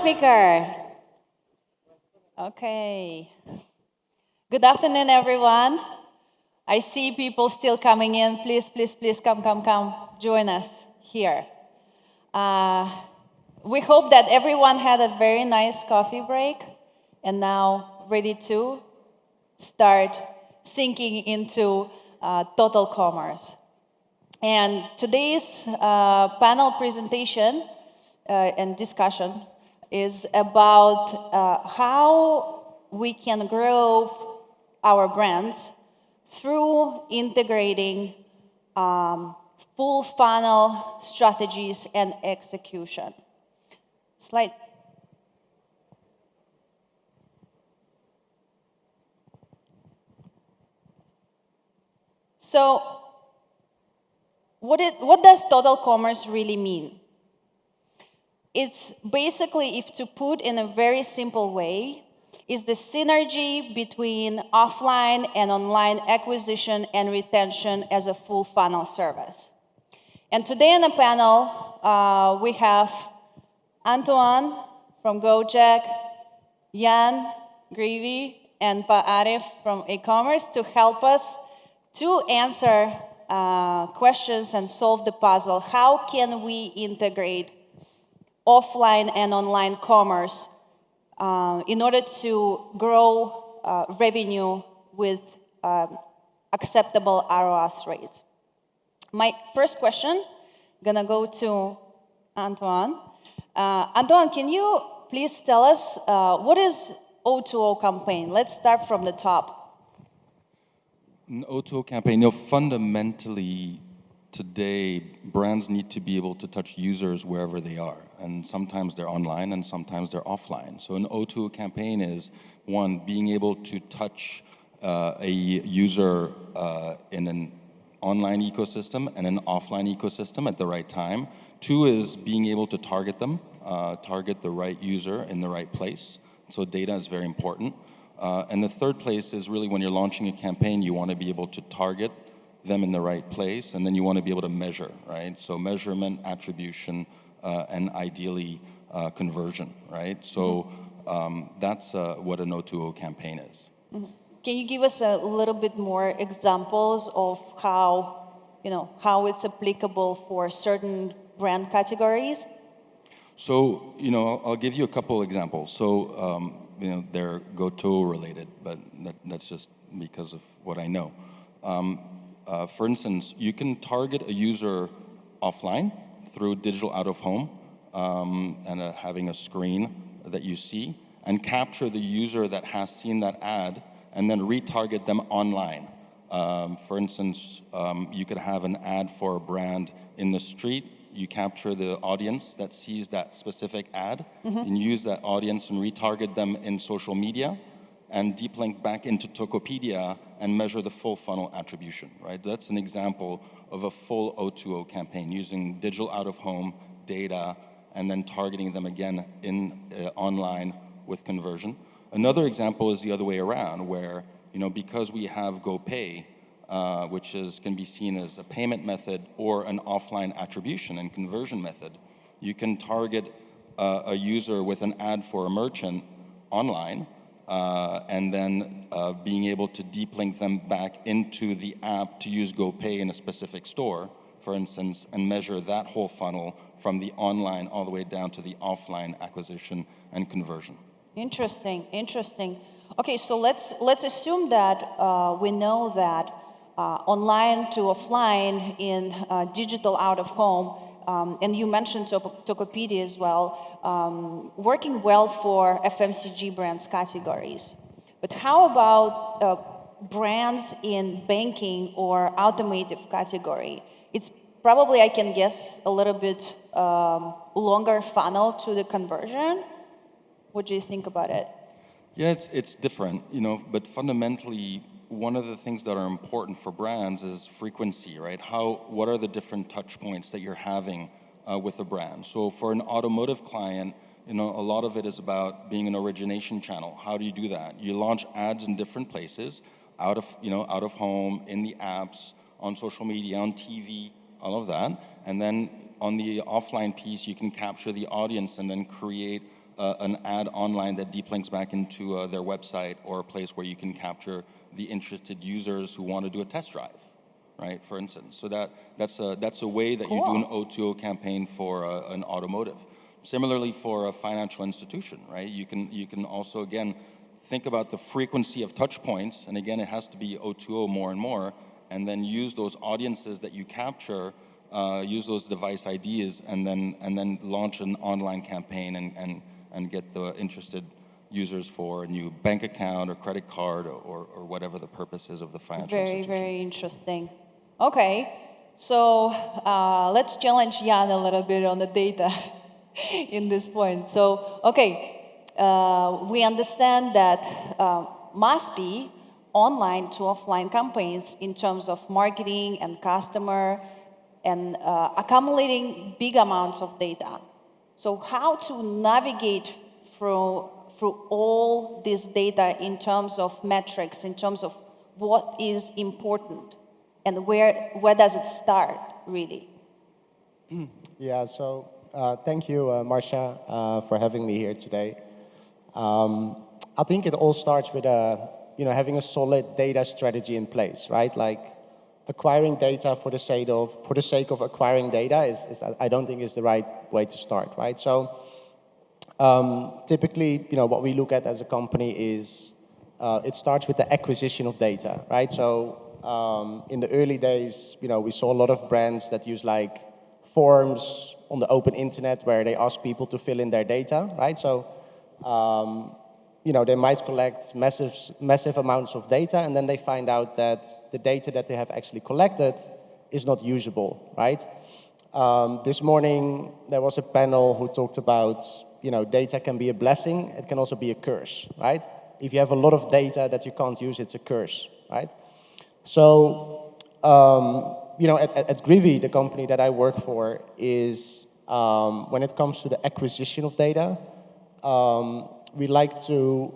speaker. Okay. Good afternoon, everyone. I see people still coming in. Please, please, please come, join us here. We hope that everyone had a very nice coffee break and now ready to start sinking into total commerce. And today's panel presentation and discussion is about how we can grow our brands through integrating full funnel strategies and execution. Slide. So, what does total commerce really mean? It's basically, if to put in a very simple way, is the synergy between offline and online acquisition and retention as a full funnel service. And today on the panel, we have Antoine from Gojek, Jan, Grivy, and Arief from aCommerce to help us to answer questions and solve the puzzle. How can we integrate offline and online commerce in order to grow revenue with acceptable ROAS rates? My first question, gonna go to Antoine. Antoine, can you please tell us what is O2O campaign? Let's start from the top. An O2O campaign, fundamentally today, brands need to be able to touch users wherever they are. And sometimes they're online and sometimes they're offline. So an O2O campaign is, one, being able to touch a user in an online ecosystem and an offline ecosystem at the right time. Two is being able to target them, target the right user in the right place. So data is very important. And the third place is really when you're launching a campaign, you want to be able to target them in the right place, and then you want to be able to measure, right? So measurement, attribution, and ideally conversion, right? So that's what an O2O campaign is. Mm-hmm. Can you give us a little bit more examples of how it's applicable for certain brand categories? So, I'll give you a couple examples. So, they're GoTo related, but that's just because of what I know. For instance, you can target a user offline through digital out-of-home and having a screen that you see, and capture the user that has seen that ad and then retarget them online. For instance, you could have an ad for a brand in the street. You capture the audience that sees that specific ad, and use that audience and retarget them in social media, and deep link back into Tokopedia and measure the full funnel attribution, right? That's an example of a full O2O campaign using digital out-of-home data and then targeting them again in online with conversion. Another example is the other way around, where because we have GoPay, which can be seen as a payment method or an offline attribution and conversion method, you can target a user with an ad for a merchant online, and then being able to deep link them back into the app to use GoPay in a specific store, for instance, and measure that whole funnel from the online all the way down to the offline acquisition and conversion. Interesting. Okay, so let's assume that we know that online to offline in digital out of home, and you mentioned Tokopedia as well, working well for FMCG brands categories. But how about brands in banking or automotive category? It's probably, I can guess, a little bit longer funnel to the conversion. What do you think about it? Yeah, it's different, but fundamentally, one of the things that are important for brands is frequency, right? What are the different touch points that you're having with a brand? So for an automotive client, a lot of it is about being an origination channel. How do you do that? You launch ads in different places, out of home, in the apps, on social media, on TV, all of that. And then on the offline piece, you can capture the audience and then create an ad online that deep links back into their website, or a place where you can capture the interested users who want to do a test drive, right? For instance, so that's a way that you do an O2O campaign for an automotive. Similarly, for a financial institution, right? You can also, again, think about the frequency of touch points, and again, it has to be O2O more and more, and then use those audiences that you capture, use those device IDs, and then launch an online campaign and get the interested users for a new bank account or credit card or whatever the purpose is of the financial institution. Very interesting. Okay, so let's challenge Jan a little bit on the data in this point. So, okay, we understand that must be online to offline campaigns in terms of marketing and customer and accumulating big amounts of data. So how to navigate through all this data in terms of metrics, in terms of what is important and where does it start, really? Yeah, so thank you, Marcia, for having me here today. I think it all starts with having a solid data strategy in place, right? Like acquiring data for the sake of acquiring data I don't think is the right way to start, right? So typically, what we look at as a company is it starts with the acquisition of data, right? So in the early days, we saw a lot of brands that use like forums on the open internet where they ask people to fill in their data, right? So they might collect massive amounts of data, and then they find out that the data that they have actually collected is not usable, right? This morning, there was a panel who talked about, data can be a blessing, it can also be a curse, right? If you have a lot of data that you can't use, it's a curse, right? So, at Grivy, the company that I work for, is when it comes to the acquisition of data, we like to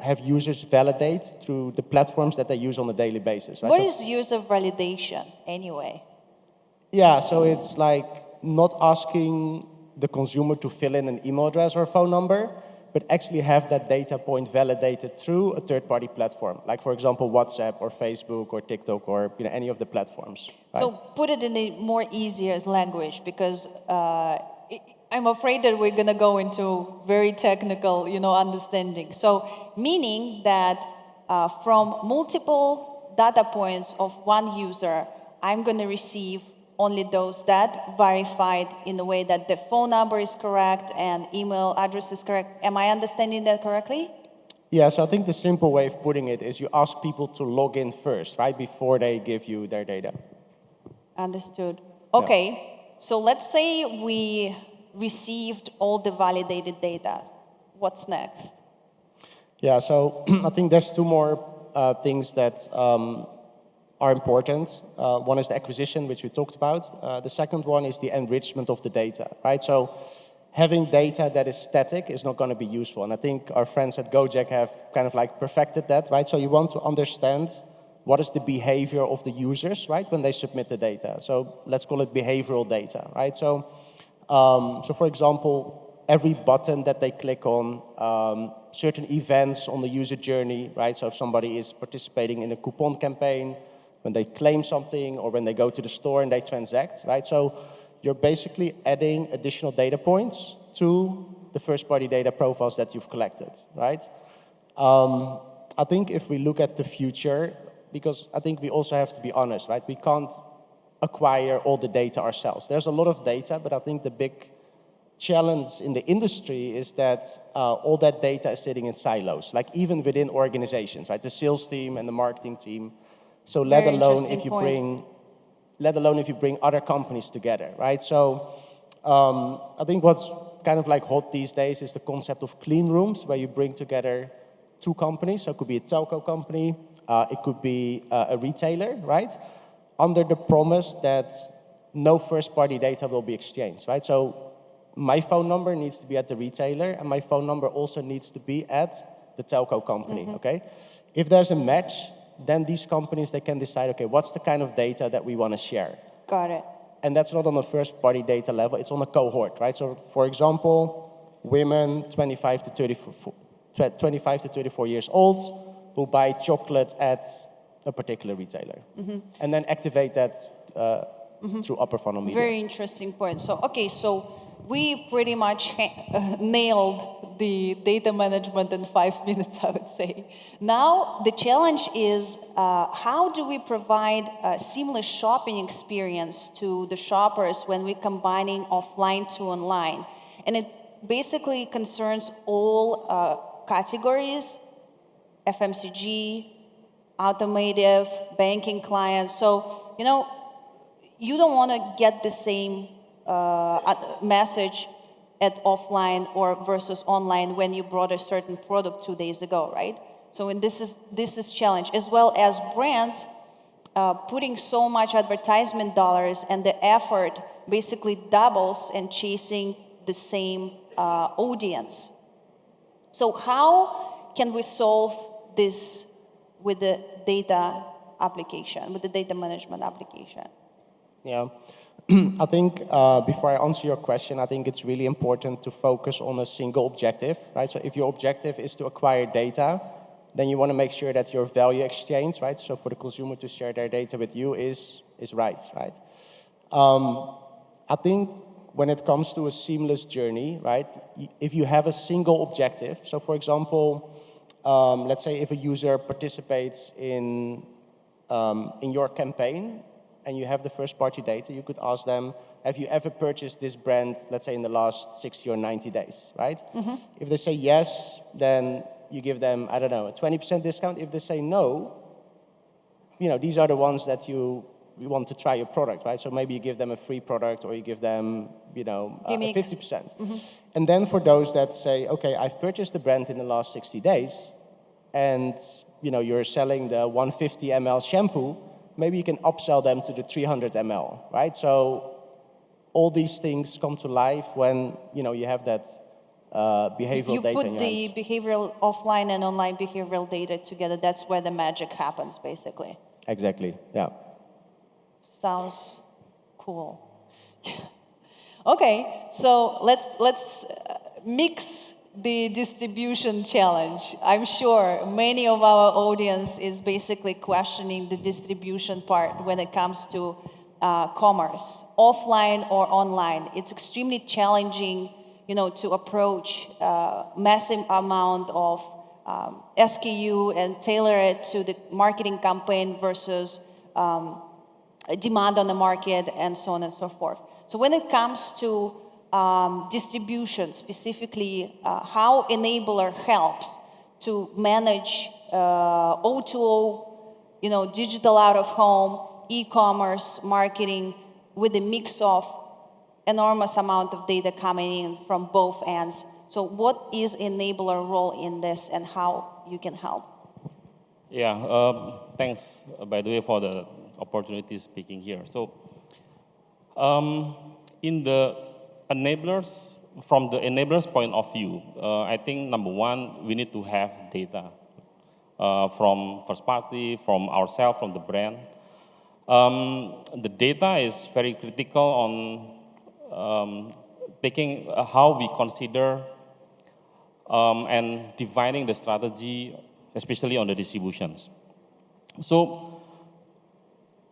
have users validate through the platforms that they use on a daily basis. Right? What is user validation, anyway? Yeah, so it's like not asking the consumer to fill in an email address or phone number, but actually have that data point validated through a third-party platform, like, for example, WhatsApp or Facebook or TikTok or any of the platforms. Right? So put it in a more easier language, because I'm afraid that we're going to go into very technical, understanding. So meaning that from multiple data points of one user, I'm going to receive only those that verified in the way that the phone number is correct and email address is correct. Am I understanding that correctly? Yeah, so I think the simple way of putting it is you ask people to log in first, right, before they give you their data. Understood. Okay, yeah. So let's say we received all the validated data. What's next? Yeah, so I think there's two more things that are important. One is the acquisition, which we talked about. The second one is the enrichment of the data, right? So having data that is static is not going to be useful. And I think our friends at Gojek have kind of like perfected that, right? So you want to understand what is the behavior of the users, right, when they submit the data. So let's call it behavioral data, right? So for example, every button that they click on, certain events on the user journey, right? So if somebody is participating in a coupon campaign, when they claim something, or when they go to the store and they transact, right? So you're basically adding additional data points to the first-party data profiles that you've collected, right? I think if we look at the future, because I think we also have to be honest, right? We can't acquire all the data ourselves. There's a lot of data, but I think the big challenge in the industry is that all that data is sitting in silos, like even within organizations, right? The sales team and the marketing team. So let alone if you bring other companies together, right? So I think what's kind of like hot these days is the concept of clean rooms, where you bring together two companies. So it could be a telco company, it could be a retailer, right? Under the promise that no first-party data will be exchanged, right? So my phone number needs to be at the retailer, and my phone number also needs to be at the telco company, okay? If there's a match, then these companies, they can decide, okay, what's the kind of data that we want to share? Got it. And that's not on a first-party data level, it's on a cohort, right? So, for example, women 25 to 34 years old who buy chocolate at a particular retailer. And then activate that through upper funnel media. Very interesting point. So, okay, so we pretty much nailed the data management in 5 minutes, I would say. Now, the challenge is how do we provide a seamless shopping experience to the shoppers when we're combining offline to online? And it basically concerns all categories, FMCG, automotive, banking clients. So, you know, you don't want to get the same message at offline or versus online when you brought a certain product 2 days ago, right? So and this is challenge, as well as brands putting so much advertisement dollars and the effort basically doubles and chasing the same audience. So how can we solve this with the data application, with the data management application? Yeah, I think before I answer your question, I think it's really important to focus on a single objective, right? So if your objective is to acquire data, then you want to make sure that your value exchange, right? So for the consumer to share their data with you is right? I think when it comes to a seamless journey, right? If you have a single objective, so for example, let's say if a user participates in your campaign, and you have the first-party data, you could ask them, have you ever purchased this brand, let's say in the last 60 or 90 days, right? If they say yes, then you give them, I don't know, a 20% discount. If they say no, you know, these are the ones that you want to try your product, right? So maybe you give them a free product or you give them, you know, 50%. And then for those that say, okay, I've purchased the brand in the last 60 days and, you know, you're selling the 150 ml shampoo, maybe you can upsell them to the 300 ml, right? So all these things come to life when, you know, you have that behavioral data in your hands. You put the behavioral offline and online behavioral data together. That's where the magic happens, basically. Exactly, yeah. Sounds cool. Okay, so let's mix the distribution challenge. I'm sure many of our audience is basically questioning the distribution part when it comes to commerce, offline or online. It's extremely challenging, you know, to approach massive amount of SKU and tailor it to the marketing campaign versus demand on the market and so on and so forth. So when it comes to distribution, specifically how Enabler helps to manage O2O, you know, digital out of home, e-commerce marketing with a mix of enormous amount of data coming in from both ends. So what is Enabler role in this and how you can help? Yeah, thanks, by the way, for the opportunity speaking here. So in the enablers, from the enablers point of view, I think number one, we need to have data from first party, from ourselves, from the brand. The data is very critical on taking how we consider and defining the strategy, especially on the distributions. So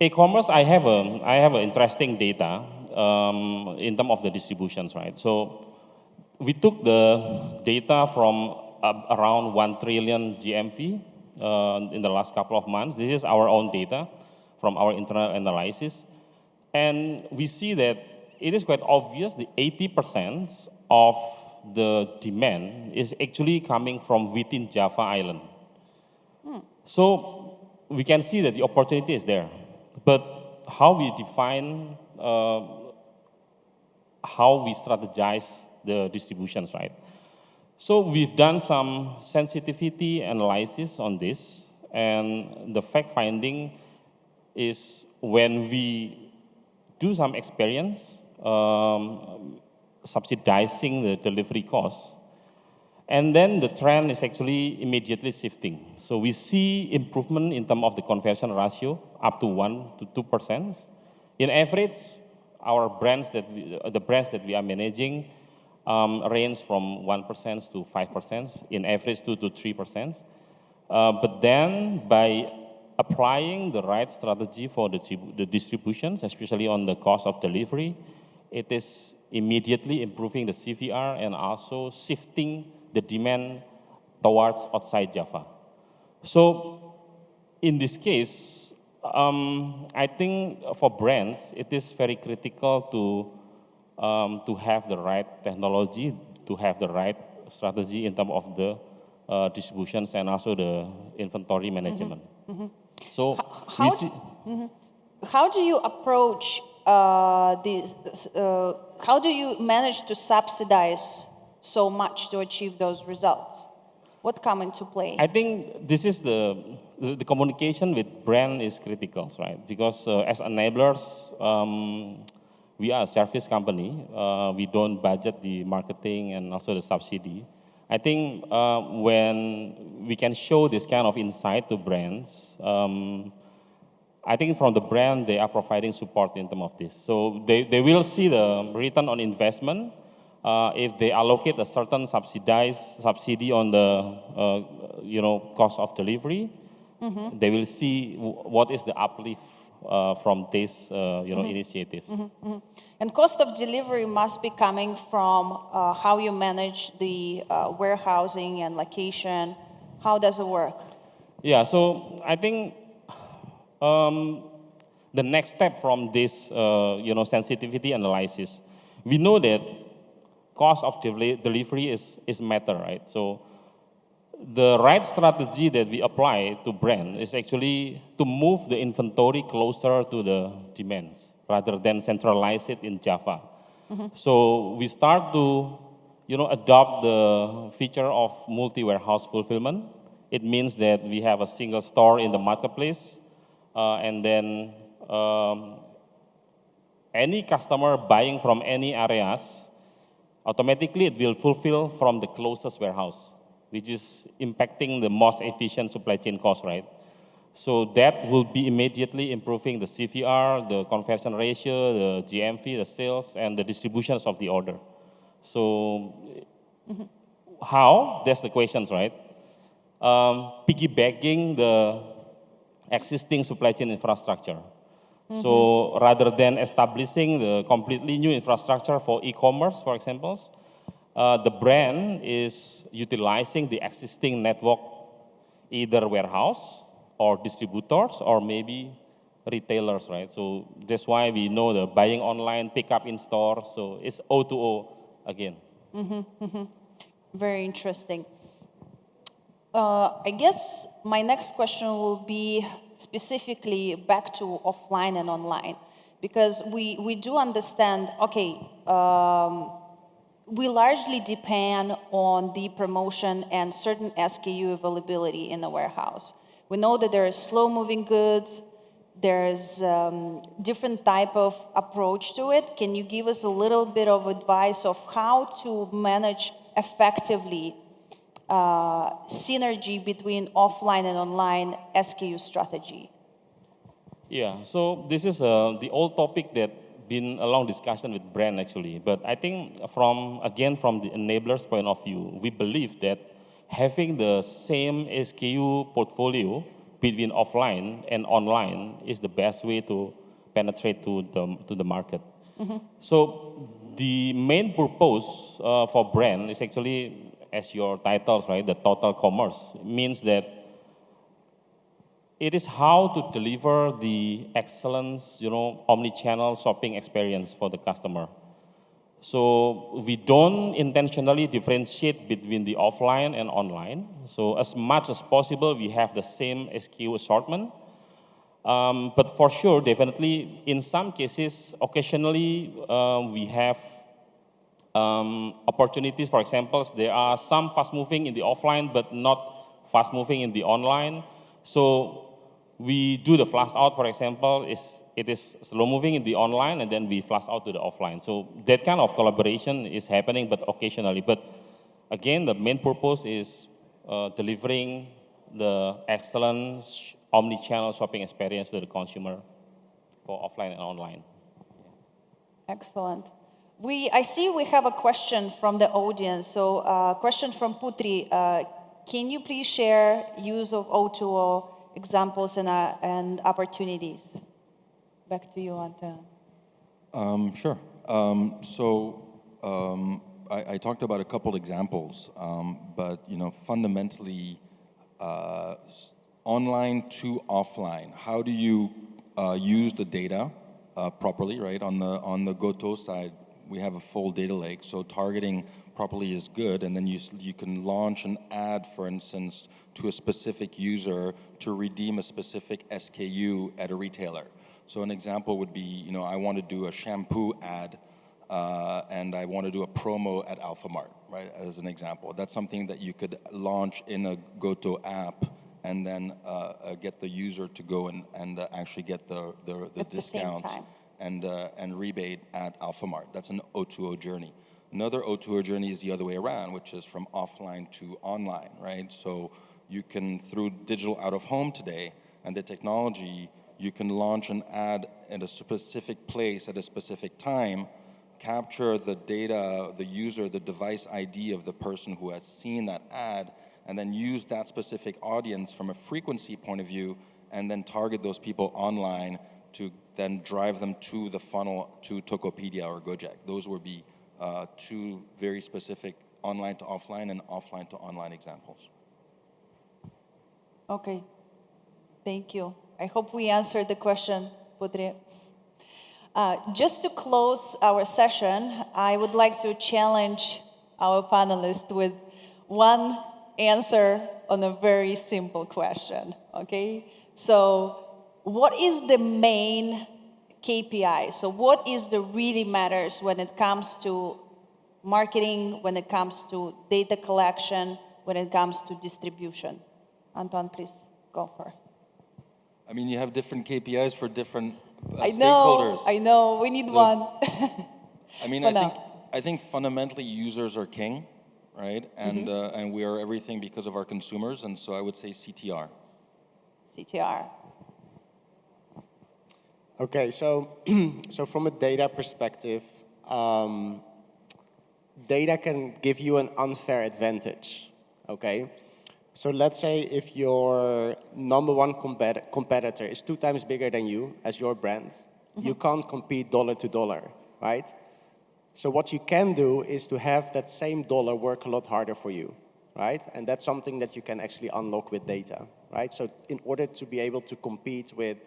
aCommerce, I have an interesting data in terms of the distributions, right? So we took the data from around 1 trillion GMV in the last couple of months. This is our own data from our internal analysis. And we see that it is quite obvious the 80% of the demand is actually coming from within Java Island. So we can see that the opportunity is there. But how we define, how we strategize the distributions, right? So we've done some sensitivity analysis on this, and the fact finding is when we do some experience subsidizing the delivery costs, and then the trend is actually immediately shifting. So we see improvement in terms of the conversion ratio up to 1 to 2%. In average, our brands the brands that we are managing range from 1% to 5%, in average 2 to 3%. But then by applying the right strategy for the distributions, especially on the cost of delivery, it is immediately improving the CVR and also shifting the demand towards outside Java. So in this case, I think for brands, it is very critical to have the right technology, to have the right strategy in terms of the distributions and also the inventory management. So we see. How do you approach this? How do you manage to subsidize so much to achieve those results? What come into play? I think this is the communication with brand is critical, right? Because as enablers, we are a service company. We don't budget the marketing and also the subsidy. I think when we can show this kind of insight to brands, I think from the brand, they are providing support in terms of this. So they will see the return on investment. If they allocate a certain subsidy on the cost of delivery, they will see what is the uplift from this initiatives. And cost of delivery must be coming from how you manage the warehousing and location. How does it work? Yeah, so I think the next step from this sensitivity analysis, we know that cost of delivery is matter, right? So the right strategy that we apply to brand is actually to move the inventory closer to the demands rather than centralize it in Java. So we start to adopt the feature of multi-warehouse fulfillment. It means that we have a single store in the marketplace, and then any customer buying from any areas, automatically it will fulfill from the closest warehouse, which is impacting the most efficient supply chain cost, right? So that will be immediately improving the CVR, the conversion ratio, the GMV, the sales, and the distributions of the order. So how? That's the questions, right? Piggybacking the existing supply chain infrastructure. So rather than establishing the completely new infrastructure for e-commerce, for example, the brand is utilizing the existing network, either warehouse or distributors or maybe retailers, right? So that's why we know the buying online, pick up in store. So it's O2O again. Very interesting. I guess my next question will be specifically back to offline and online, because we do understand, okay, we largely depend on the promotion and certain SKU availability in the warehouse. We know that there is slow-moving goods, there's different type of approach to it. Can you give us a little bit of advice of how to manage effectively synergy between offline and online SKU strategy? Yeah, so this is the old topic that been a long discussion with brand actually. But I think from the enablers point of view, we believe that having the same SKU portfolio between offline and online is the best way to penetrate to the market. So the main purpose for brand is actually, as your titles, right, the total commerce, means that it is how to deliver the excellence, omnichannel shopping experience for the customer. So we don't intentionally differentiate between the offline and online. So as much as possible, we have the same SKU assortment. But for sure, definitely, in some cases, occasionally, we have opportunities. For example, there are some fast-moving in the offline, but not fast-moving in the online. So we do the flash out, for example, it is slow-moving in the online, and then we flash out to the offline. So that kind of collaboration is happening, but occasionally. But again, the main purpose is delivering the excellent omni-channel shopping experience to the consumer for offline and online. Excellent. I see we have a question from the audience. So, question from Putri. Can you please share use of O2O examples and opportunities? Back to you, Antoine. Sure. I talked about a couple examples, but fundamentally, online to offline. How do you use the data properly, right? On the GoTo side, we have a full data lake, so targeting properly is good, and then you can launch an ad, for instance, to a specific user to redeem a specific SKU at a retailer. So an example would be, I want to do a shampoo ad, and I want to do a promo at Alphamart, right? As an example, that's something that you could launch in a GoTo app, and then get the user to go and actually get the discount and rebate at Alphamart. That's an O2O journey. Another O2O journey is the other way around, which is from offline to online, right? So you can, through digital out of home today and the technology, you can launch an ad at a specific place at a specific time, capture the data, the user, the device ID of the person who has seen that ad, and then use that specific audience from a frequency point of view, and then target those people online to then drive them to the funnel to Tokopedia or Gojek. Those would be two very specific online to offline and offline to online examples. Okay, thank you. I hope we answered the question, Putri. Just to close our session, I would like to challenge our panelists with one answer on a very simple question, okay? So what is the main KPI? So what is the really matters when it comes to marketing, when it comes to data collection, when it comes to distribution? Antoine, please go for it. I mean, you have different KPIs for different stakeholders. I know, we need one. I mean, I think fundamentally users are king, right? And and we are everything because of our consumers, and so I would say CTR. CTR. Okay, so from a data perspective, data can give you an unfair advantage, okay? So let's say if your number one competitor is 2 times bigger than you as your brand, you can't compete dollar to dollar, right? So what you can do is to have that same dollar work a lot harder for you, right? And that's something that you can actually unlock with data, right? So in order to be able to compete with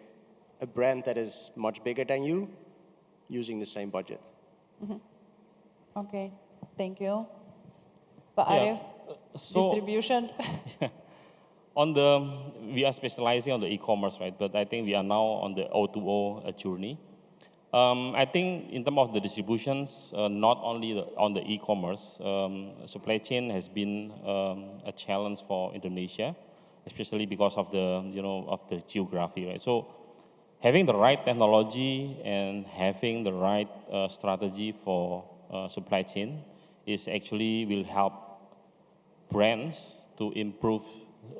a brand that is much bigger than you, using the same budget. Okay, thank you. But Arief, distribution? We are specializing on the e-commerce, right? But I think we are now on the O2O journey. I think in terms of the distributions, not only on the e-commerce, supply chain has been a challenge for Indonesia, especially because of the geography, right? So having the right technology and having the right strategy for supply chain is actually will help brands to improve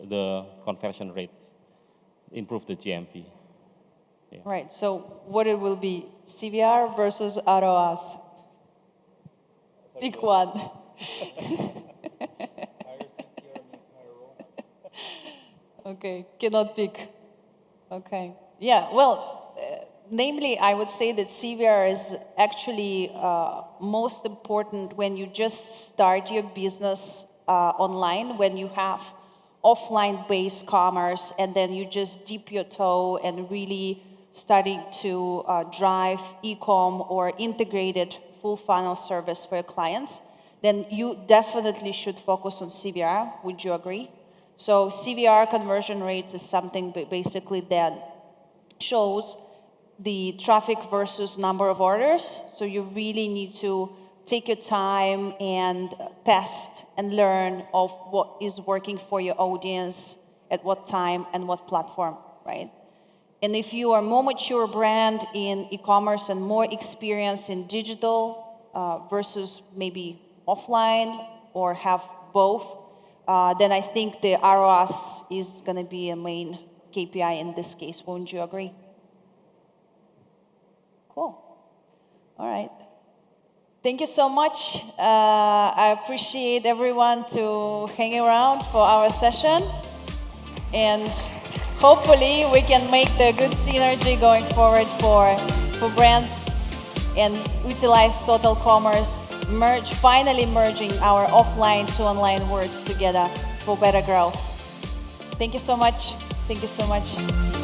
the conversion rate, improve the GMV. Yeah. Right, so what it will be, CVR versus ROAS? Pick one. Okay, cannot pick. Okay, yeah, well, namely, I would say that CVR is actually most important when you just start your business online, when you have offline-based commerce, and then you just dip your toe and really starting to drive e-com or integrated full funnel service for your clients, then you definitely should focus on CVR. Would you agree? So CVR conversion rates is something basically that shows the traffic versus number of orders. So you really need to take your time and test and learn of what is working for your audience at what time and what platform, right? And if you are more mature brand in e-commerce and more experience in digital versus maybe offline or have both, then I think the ROAS is going to be a main KPI in this case. Won't you agree? Cool. All right. Thank you so much. I appreciate everyone to hang around for our session. And hopefully we can make the good synergy going forward for brands and utilize total commerce, finally merging our offline to online worlds together for better growth. Thank you so much. Thank you so much.